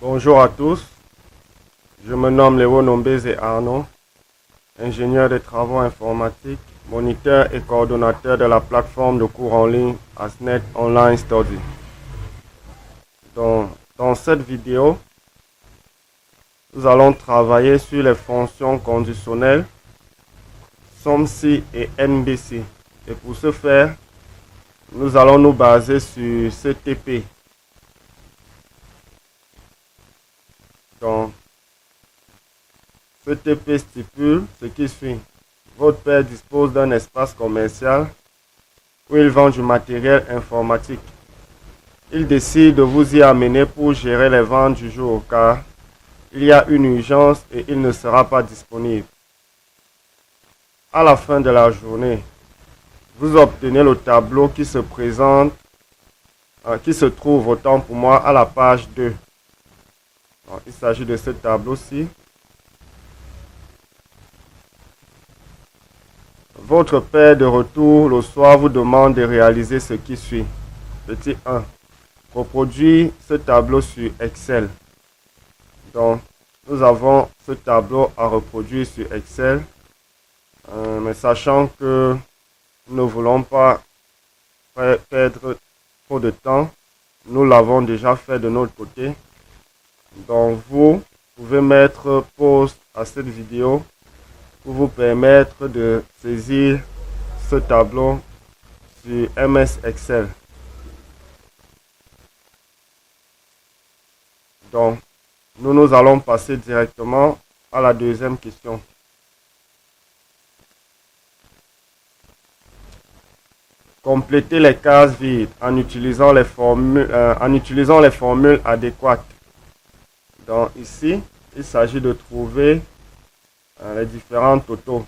Bonjour à tous, je me nomme Léo Nombézé Arnaud, ingénieur des travaux informatiques, moniteur et coordonnateur de la plateforme de cours en ligne ASNET Online Study. Dans cette vidéo, nous allons travailler sur les fonctions conditionnelles SOMSI et NBC. Et pour ce faire, nous allons nous baser sur CTP. Donc, CTP stipule ce qui suit. Votre père dispose d'un espace commercial où il vend du matériel informatique. Il décide de vous y amener pour gérer les ventes du jour car il y a une urgence et il ne sera pas disponible. À la fin de la journée, vous obtenez le tableau qui se présente, qui se trouve autant pour moi à la page 2. Donc, il s'agit de ce tableau-ci. Votre père de retour le soir vous demande de réaliser ce qui suit. Petit 1. Reproduire ce tableau sur Excel. Donc, nous avons ce tableau à reproduire sur Excel. Mais sachant que nous ne voulons pas perdre trop de temps, nous l'avons déjà fait de notre côté. Donc, vous pouvez mettre pause à cette vidéo pour vous permettre de saisir ce tableau sur MS Excel. Donc, nous allons passer directement à la deuxième question. Complétez les cases vides en utilisant les formules adéquates. Donc ici, il s'agit de trouver les différents totaux.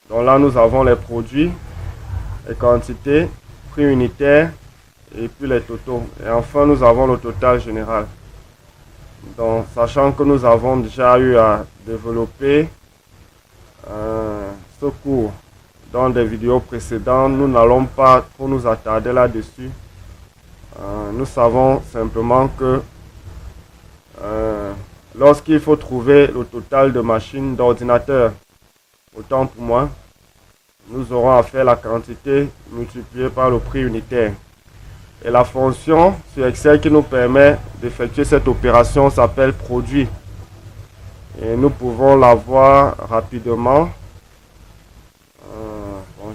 Donc là, nous avons les produits, les quantités, prix unitaire et puis les totaux. Et enfin, nous avons le total général. Donc, sachant que nous avons déjà eu à développer ce cours dans des vidéos précédentes, nous n'allons pas trop nous attarder là-dessus. Nous savons simplement que lorsqu'il faut trouver le total de machines d'ordinateur, autant pour moi, nous aurons à faire la quantité multipliée par le prix unitaire. Et la fonction sur Excel qui nous permet d'effectuer cette opération s'appelle produit. Et nous pouvons la voir rapidement.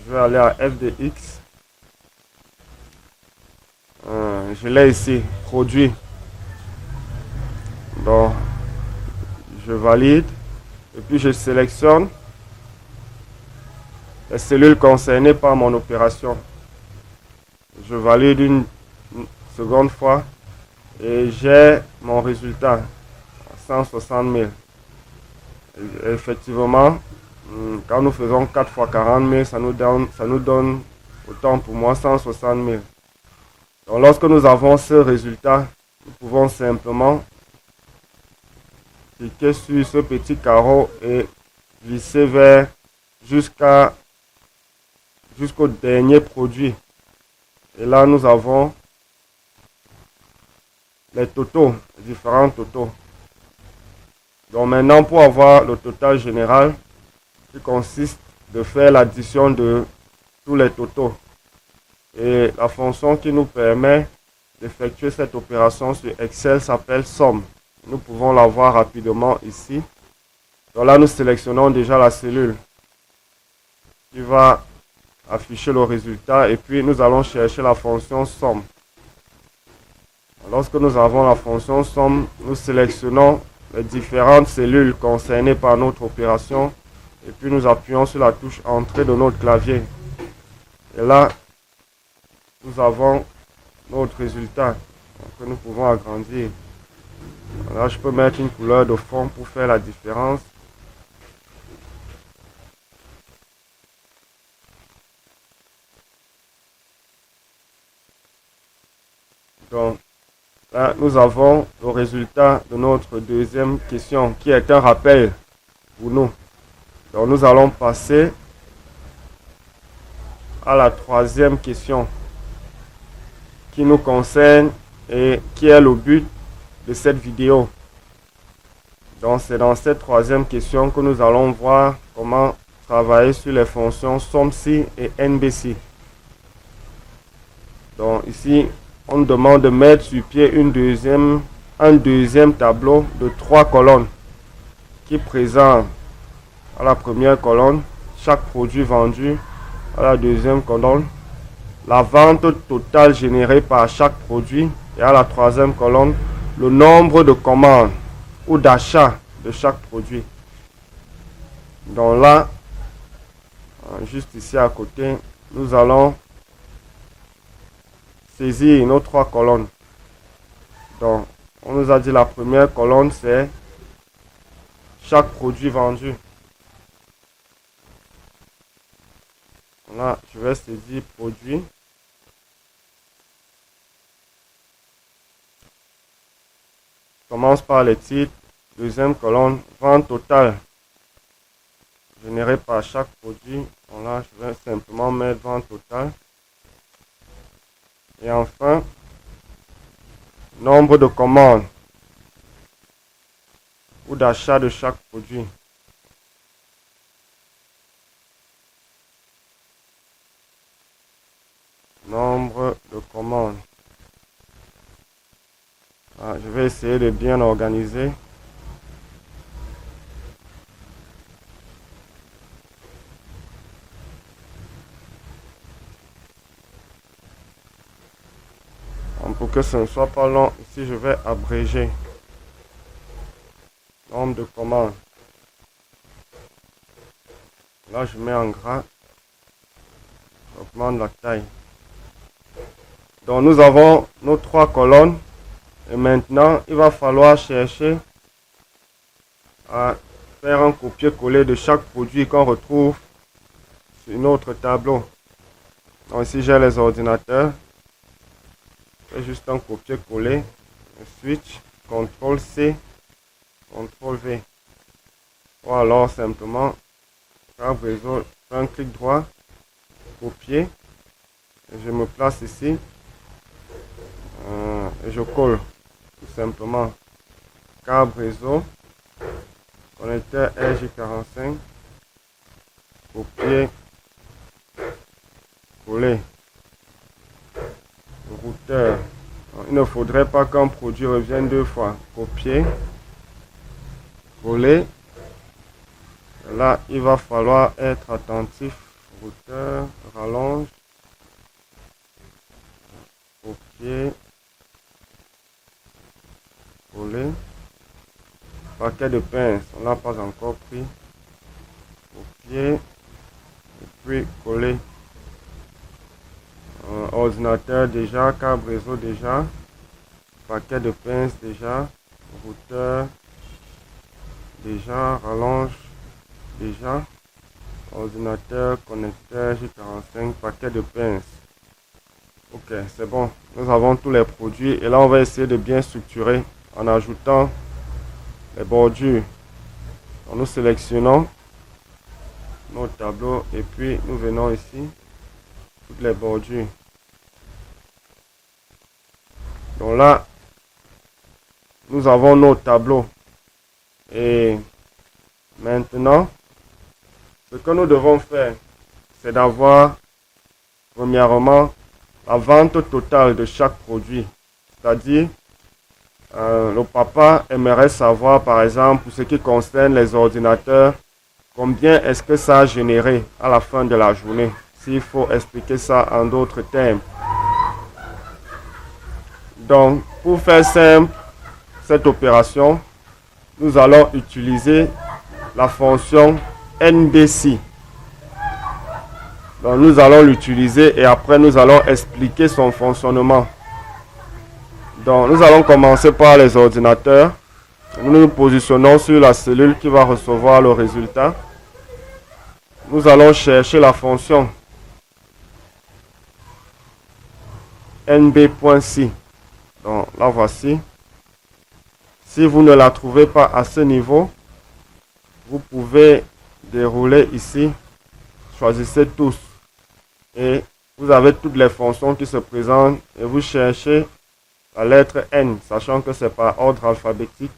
Je vais aller à f de x. Je l'ai ici, produit. Donc, je valide. Et puis je sélectionne les cellules concernées par mon opération. Je valide une seconde fois et j'ai mon résultat, 160 000. Et effectivement, quand nous faisons 4 fois 40 000, ça nous donne autant pour moi 160 000. Donc lorsque nous avons ce résultat, nous pouvons simplement cliquer sur ce petit carreau et glisser vers jusqu'au dernier produit. Et là, nous avons les totaux, les différents totaux. Donc maintenant, pour avoir le total général, qui consiste de faire l'addition de tous les totaux. Et la fonction qui nous permet d'effectuer cette opération sur Excel s'appelle somme. Nous pouvons la voir rapidement ici. Donc là, nous sélectionnons déjà la cellule qui va afficher le résultat et puis nous allons chercher la fonction somme. Lorsque nous avons la fonction somme, nous sélectionnons les différentes cellules concernées par notre opération et puis nous appuyons sur la touche entrée de notre clavier. Et là, nous avons notre résultat que nous pouvons agrandir. Là, je peux mettre une couleur de fond pour faire la différence. Donc, là, nous avons le résultat de notre deuxième question qui est un rappel pour nous. Donc, nous allons passer à la troisième question qui nous concerne et qui est le but de cette vidéo. Donc c'est dans cette troisième question que nous allons voir comment travailler sur les fonctions SOMSI et NBC. Donc ici, on demande de mettre sur pied un deuxième tableau de 3 colonnes qui présente à la première colonne chaque produit vendu, à la deuxième colonne la vente totale générée par chaque produit et à la troisième colonne le nombre de commandes ou d'achats de chaque produit. Donc là, juste ici à côté, nous allons saisir nos 3 colonnes. Donc, on nous a dit la première colonne, c'est chaque produit vendu. Là, je vais saisir produit. Je commence par les titres. Deuxième colonne, vente totale générée par chaque produit. Donc là, je vais simplement mettre vente totale. Et enfin, nombre de commandes ou d'achat de chaque produit. Nombre de commandes. Je vais essayer de bien organiser. Pour que ce ne soit pas long, ici je vais abréger. Nombre de commandes. Là je mets en gras. J'augmente la taille. Donc nous avons nos 3 colonnes. Et maintenant, il va falloir chercher à faire un copier-coller de chaque produit qu'on retrouve sur notre tableau. Donc ici j'ai les ordinateurs. Je fais juste un copier-coller. Switch, CTRL-C, CTRL-V. Ou alors simplement, réseau, je fais un clic droit, copier. Et je me place ici. Et je colle. Tout simplement, câble réseau, connecteur RJ45, copier, coller, routeur. Il ne faudrait pas qu'un produit revienne 2 fois. Copier, coller. Et là, il va falloir être attentif. Routeur, rallonge, copier. Coller. Paquet de pinces, on l'a pas encore pris. Copier. Et puis coller. Ordinateur déjà, câble réseau déjà. Paquet de pinces déjà. Routeur. Déjà, rallonge. Déjà. Ordinateur, connecteur, J45, paquet de pinces. Ok, c'est bon. Nous avons tous les produits. Et là, on va essayer de bien structurer en ajoutant les bordures. Donc, nous sélectionnons notre tableau et puis nous venons ici, toutes les bordures. Donc là, nous avons notre tableau. Et maintenant, ce que nous devons faire, c'est d'avoir, premièrement, la vente totale de chaque produit. C'est-à-dire, le papa aimerait savoir, par exemple, pour ce qui concerne les ordinateurs, combien est-ce que ça a généré à la fin de la journée, s'il faut expliquer ça en d'autres termes. Donc, pour faire simple cette opération, nous allons utiliser la fonction NBC. Donc, nous allons l'utiliser et après, nous allons expliquer son fonctionnement. Donc, nous allons commencer par les ordinateurs. Nous nous positionnons sur la cellule qui va recevoir le résultat. Nous allons chercher la fonction nb.c. Donc, la voici. Si vous ne la trouvez pas à ce niveau, vous pouvez dérouler ici. Choisissez tous. Et vous avez toutes les fonctions qui se présentent et vous cherchez la lettre N, sachant que c'est par ordre alphabétique.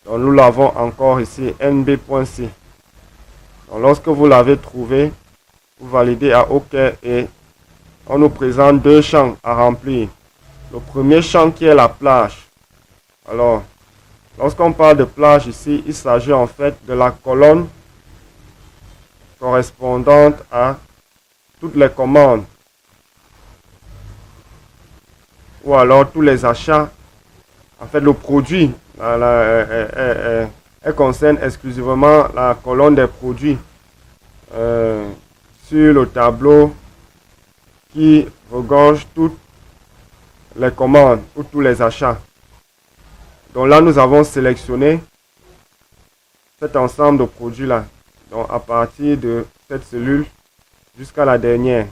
Donc nous l'avons encore ici, nb.c. Donc lorsque vous l'avez trouvé, vous validez à OK et on nous présente deux champs à remplir. Le premier champ qui est la plage. Alors, lorsqu'on parle de plage ici, il s'agit en fait de la colonne correspondante à toutes les commandes ou alors tous les achats. En fait, le produit, elle concerne exclusivement la colonne des produits sur le tableau qui regorge toutes les commandes ou tous les achats. Donc là, nous avons sélectionné cet ensemble de produits-là. Donc à partir de cette cellule jusqu'à la dernière.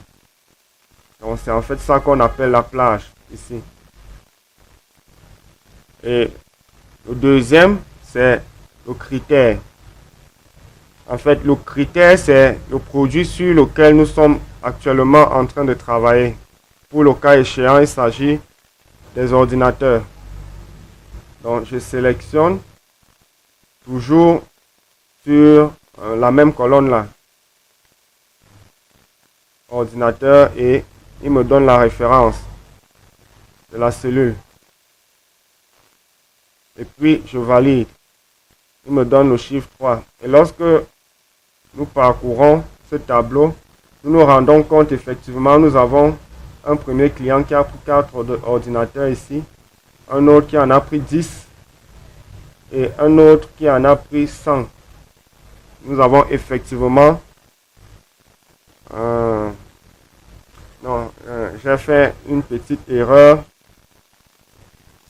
Donc c'est en fait ça qu'on appelle la plage ici. Et le deuxième, c'est le critère. En fait, le critère, c'est le produit sur lequel nous sommes actuellement en train de travailler. Pour le cas échéant, il s'agit des ordinateurs. Donc, je sélectionne toujours sur la même colonne là. Ordinateur et il me donne la référence de la cellule. Et puis, je valide. Il me donne le chiffre 3. Et lorsque nous parcourons ce tableau, nous nous rendons compte effectivement, nous avons un premier client qui a pris 4 ordinateurs ici, un autre qui en a pris 10 et un autre qui en a pris 100. Nous avons effectivement... j'ai fait une petite erreur.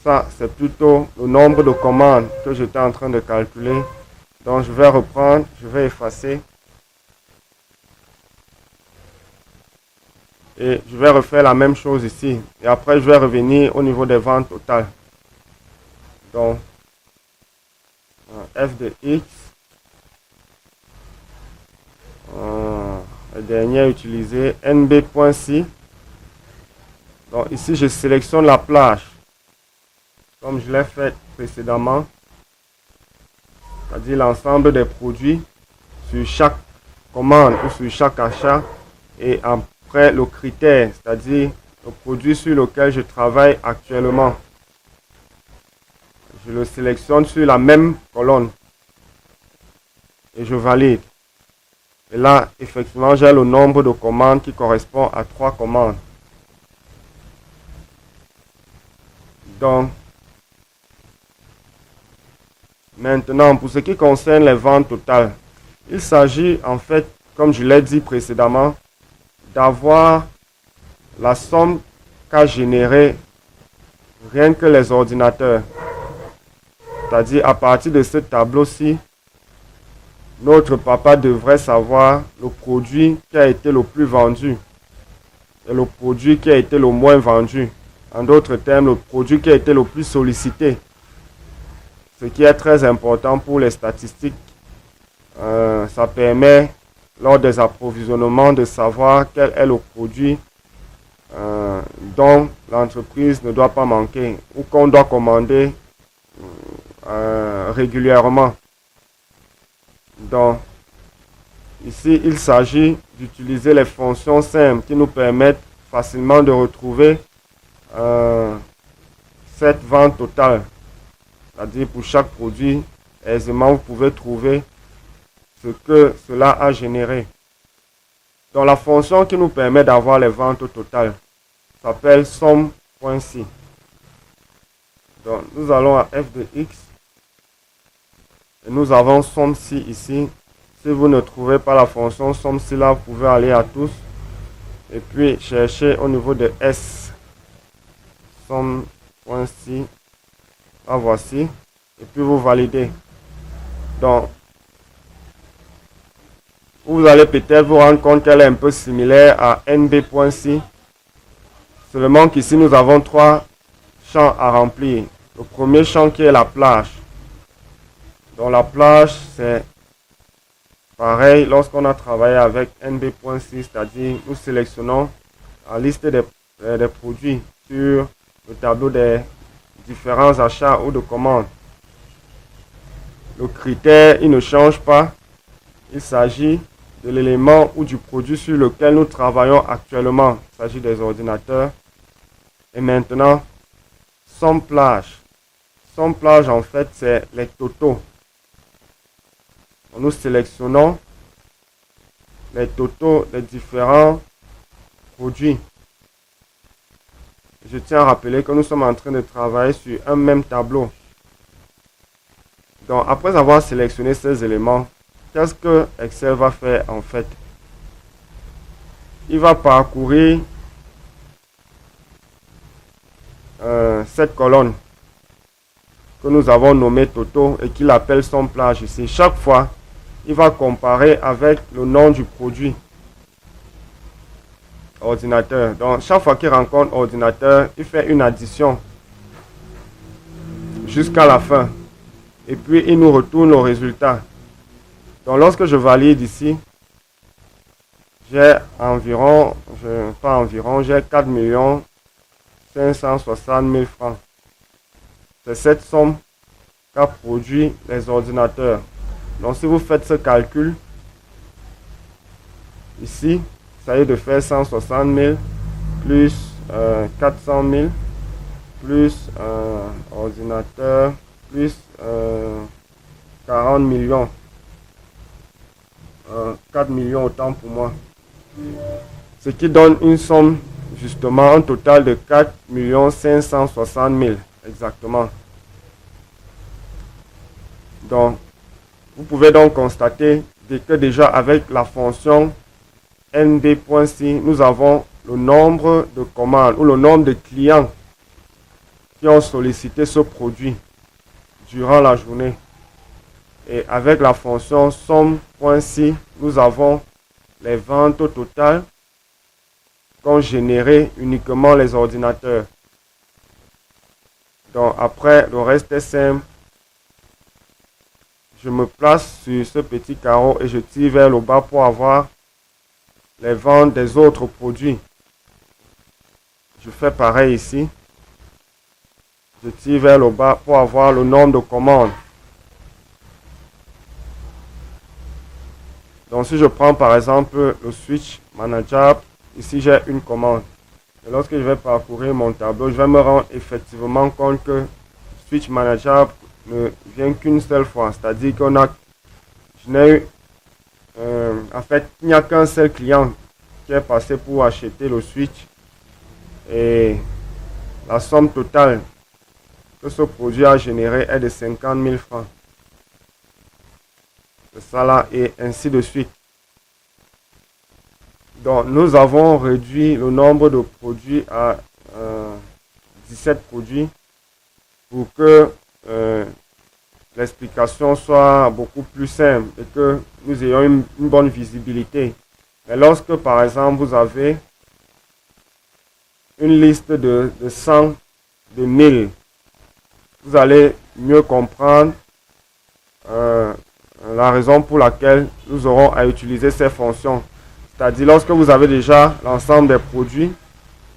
Ça, c'est plutôt le nombre de commandes que j'étais en train de calculer. Donc, je vais reprendre, je vais effacer. Et je vais refaire la même chose ici. Et après, je vais revenir au niveau des ventes totales. Donc, f de x. La dernière utilisée, nb.c. Donc, ici, je sélectionne la plage. Comme je l'ai fait précédemment. C'est-à-dire l'ensemble des produits sur chaque commande ou sur chaque achat. Et après, le critère, c'est-à-dire le produit sur lequel je travaille actuellement. Je le sélectionne sur la même colonne. Et je valide. Et là, effectivement, j'ai le nombre de commandes qui correspond à 3 commandes. Donc, maintenant, pour ce qui concerne les ventes totales, il s'agit en fait, comme je l'ai dit précédemment, d'avoir la somme qu'a généré rien que les ordinateurs. C'est-à-dire, à partir de ce tableau-ci, notre papa devrait savoir le produit qui a été le plus vendu et le produit qui a été le moins vendu. En d'autres termes, le produit qui a été le plus sollicité. Ce qui est très important pour les statistiques. Ça permet, lors des approvisionnements, de savoir quel est le produit dont l'entreprise ne doit pas manquer ou qu'on doit commander régulièrement. Donc, ici, il s'agit d'utiliser les fonctions simples qui nous permettent facilement de retrouver cette vente totale. C'est-à-dire pour chaque produit, aisément, vous pouvez trouver ce que cela a généré. Donc, la fonction qui nous permet d'avoir les ventes totales s'appelle somme.c. Donc, nous allons à f de x. Et nous avons somme.c ici. Si vous ne trouvez pas la fonction somme.c là, vous pouvez aller à tous. Et puis, chercher au niveau de s. Somme.c. Ah, voici. Et puis, vous validez. Donc, vous allez peut-être vous rendre compte qu'elle est un peu similaire à nb.c. Seulement qu'ici, nous avons 3 champs à remplir. Le premier champ qui est la plage. Donc, la plage, c'est pareil lorsqu'on a travaillé avec nb.c, c'est-à-dire nous sélectionnons la liste des produits sur le tableau des différents achats ou de commandes. Le critère, il ne change pas. Il s'agit de l'élément ou du produit sur lequel nous travaillons actuellement. Il s'agit des ordinateurs. Et maintenant, samplage. Samplage, en fait, c'est les totaux. Nous sélectionnons les totaux des différents produits. Je tiens à rappeler que nous sommes en train de travailler sur un même tableau. Donc, après avoir sélectionné ces éléments, qu'est-ce que Excel va faire en fait? Il va parcourir cette colonne que nous avons nommée Toto et qu'il appelle samplage ici. Chaque fois, il va comparer avec le nom du produit. Ordinateur. Donc, chaque fois qu'il rencontre ordinateur, il fait une addition jusqu'à la fin. Et puis, il nous retourne le résultat. Donc, lorsque je valide ici, j'ai environ, j'ai 4 560 000 francs. C'est cette somme qu'a produit les ordinateurs. Donc, si vous faites ce calcul, ici, ça y est de faire 160 000 plus 400 000 plus ordinateur plus 40 millions. 4 millions autant pour moi. Ce qui donne une somme, justement, un total de 4 560 000 exactement. Donc, vous pouvez donc constater que déjà avec la fonction nd.si, nous avons le nombre de commandes ou le nombre de clients qui ont sollicité ce produit durant la journée. Et avec la fonction somme.si, nous avons les ventes totales qu'ont généré uniquement les ordinateurs. Donc après, le reste est simple. Je me place sur ce petit carreau et je tire vers le bas pour avoir les ventes des autres produits. Je fais pareil ici. Je tire vers le bas pour avoir le nombre de commandes. Donc si je prends par exemple le switch manager, ici j'ai une commande. Et lorsque je vais parcourir mon tableau, je vais me rendre effectivement compte que switch manager ne vient qu'une seule fois. C'est-à-dire en fait, il n'y a qu'un seul client qui est passé pour acheter le switch. Et la somme totale que ce produit a généré est de 50 000 francs. Ça là et ainsi de suite. Donc nous avons réduit le nombre de produits à 17 produits pour que l'explication soit beaucoup plus simple et que nous ayons une bonne visibilité. Mais lorsque par exemple vous avez une liste de 100, de 1000, vous allez mieux comprendre la raison pour laquelle nous aurons à utiliser ces fonctions. C'est-à-dire, lorsque vous avez déjà l'ensemble des produits,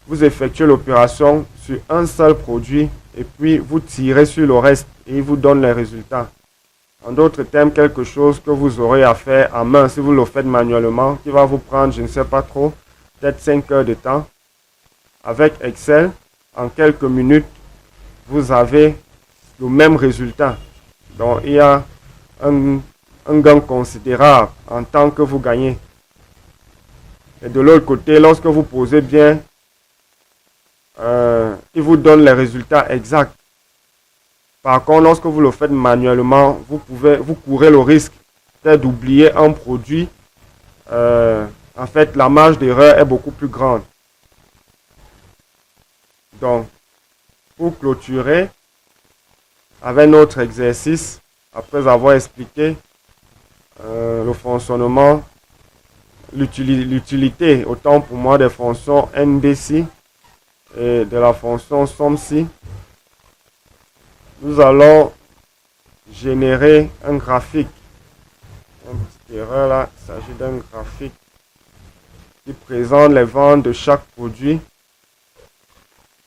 vous effectuez l'opération sur un seul produit et puis vous tirez sur le reste et il vous donne les résultats. En d'autres termes, quelque chose que vous aurez à faire en main si vous le faites manuellement, qui va vous prendre, je ne sais pas trop, peut-être 5 heures de temps. Avec Excel, en quelques minutes, vous avez le même résultat. Donc, il y a un gain considérable en temps que vous gagnez. Et de l'autre côté, lorsque vous posez bien, il vous donne les résultats exacts. Par contre, lorsque vous le faites manuellement, vous courez le risque d'oublier un produit. En fait, la marge d'erreur est beaucoup plus grande. Donc, pour clôturer avec notre exercice, après avoir expliqué le fonctionnement, l'utilité, autant pour moi des fonctions NDC et de la fonction SOMSI, nous allons générer un graphique. Une petite erreur là, il s'agit d'un graphique qui présente les ventes de chaque produit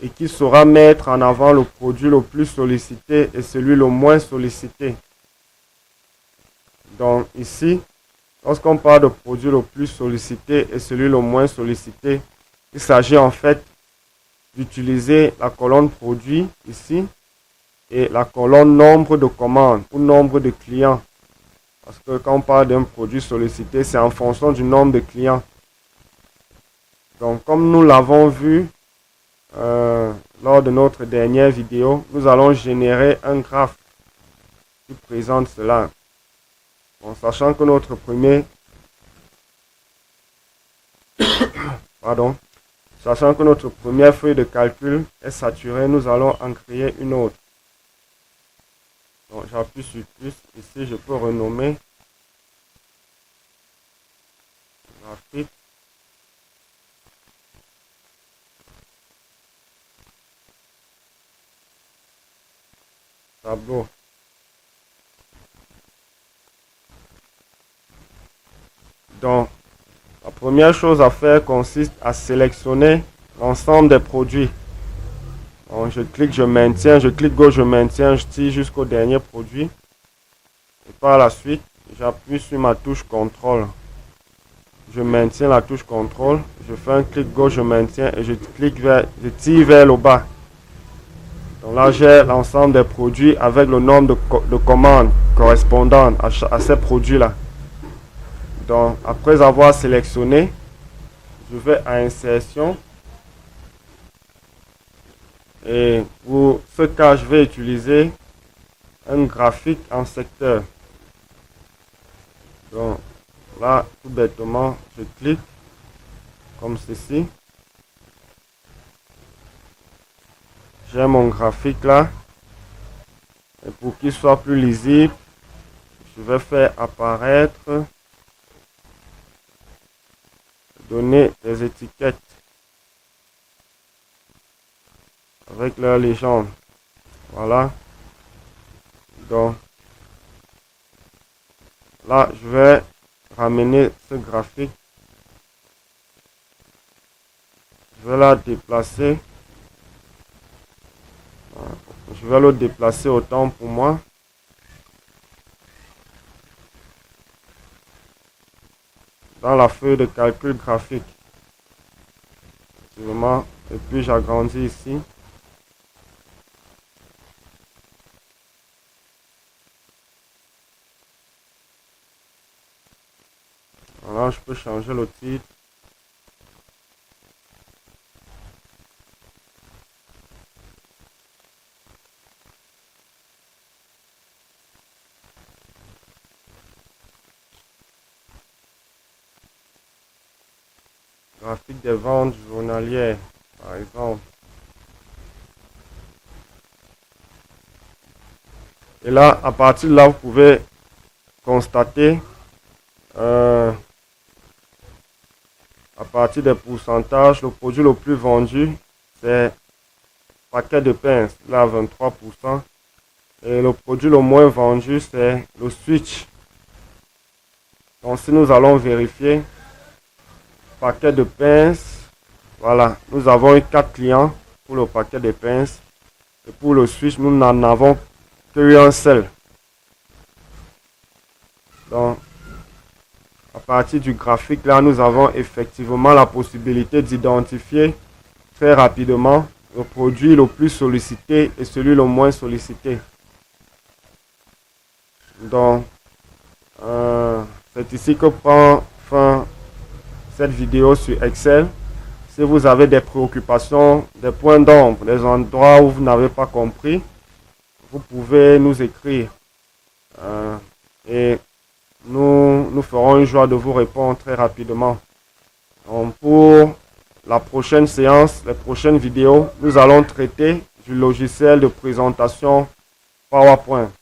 et qui saura mettre en avant le produit le plus sollicité et celui le moins sollicité. Donc ici, lorsqu'on parle de produit le plus sollicité et celui le moins sollicité, il s'agit en fait d'utiliser la colonne produit ici et la colonne nombre de commandes ou nombre de clients. Parce que quand on parle d'un produit sollicité, c'est en fonction du nombre de clients. Donc comme nous l'avons vu lors de notre dernière vidéo, nous allons générer un graphe qui présente cela. En sachant que notre sachant que notre première feuille de calcul est saturée, nous allons en créer une autre. Donc j'appuie sur plus. Ici, je peux renommer graphique. Tableau. Donc, la première chose à faire consiste à sélectionner l'ensemble des produits. Donc, je clique, je maintiens, je clique gauche, je maintiens, je tire jusqu'au dernier produit. Et par la suite, j'appuie sur ma touche contrôle. Je maintiens la touche contrôle, je fais un clic gauche, je maintiens et je tire vers le bas. Donc là, j'ai l'ensemble des produits avec le nombre de commandes correspondant à ces produits-là. Donc, après avoir sélectionné, je vais à insertion. Et pour ce cas, je vais utiliser un graphique en secteur. Donc là, tout bêtement, je clique comme ceci. J'ai mon graphique là. Et pour qu'il soit plus lisible, je vais faire apparaître, donner des étiquettes avec leur légende. Voilà. Donc là, je vais ramener ce graphique. Je vais la déplacer. Je vais le déplacer autant pour moi. Dans la feuille de calcul graphique. Et puis j'agrandis ici. Voilà, je peux changer le titre. Graphique des ventes journalières, par exemple. Et là, à partir de là, vous pouvez constater à partir des pourcentages, le produit le plus vendu, c'est paquet de pinces, là 23%. Et le produit le moins vendu, c'est le switch. Donc si nous allons vérifier, paquet de pinces, voilà, nous avons eu 4 clients pour le paquet de pinces. Et pour le switch, nous n'en avons que un seul. Donc, à partir du graphique, là, nous avons effectivement la possibilité d'identifier très rapidement le produit le plus sollicité et celui le moins sollicité. Donc, c'est ici que prend fin cette vidéo sur Excel. Si vous avez des préoccupations, des points d'ombre, des endroits où vous n'avez pas compris, vous pouvez nous écrire. Et nous ferons une joie de vous répondre très rapidement. Donc, pour la prochaine séance, les prochaines vidéos, nous allons traiter du logiciel de présentation PowerPoint.